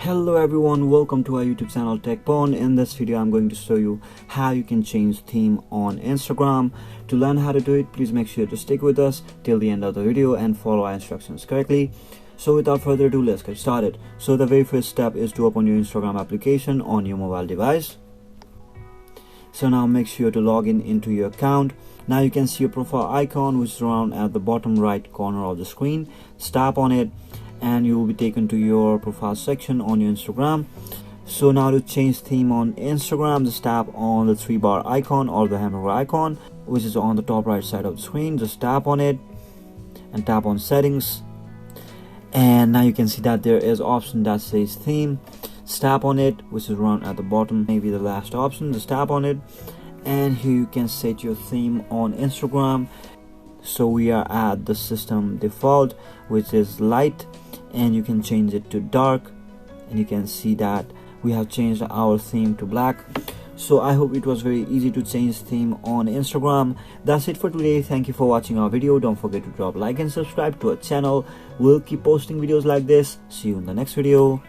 Hello everyone, welcome to our YouTube channel TechPon. In this video I'm going to show you how you can change theme on Instagram. To learn how to do it, please make sure to stick with us till the end of the video and follow our instructions correctly. So without further ado, let's get started. So the very first step is to open your Instagram application on your mobile device. So now make sure to log in into your account. Now you can see your profile icon, which is around at the bottom right corner of the screen. Just tap on it and you will be taken to your profile section on your Instagram. So now to change theme on Instagram, just tap on the 3-bar icon or the hamburger icon, which is on the top right side of the screen. Just tap on it and tap on settings, and now you can see that there is option that says theme. Just tap on it, which is around at the bottom, maybe the last option. Just tap on it and here you can set your theme on Instagram. So we are at the system default, which is light, and you can change it to dark, and you can see that we have changed our theme to black. So I hope it was very easy to change theme on Instagram. That's it for today. Thank you for watching our video. Don't forget to drop like and subscribe to our channel. We'll keep posting videos like this. See you in the next video.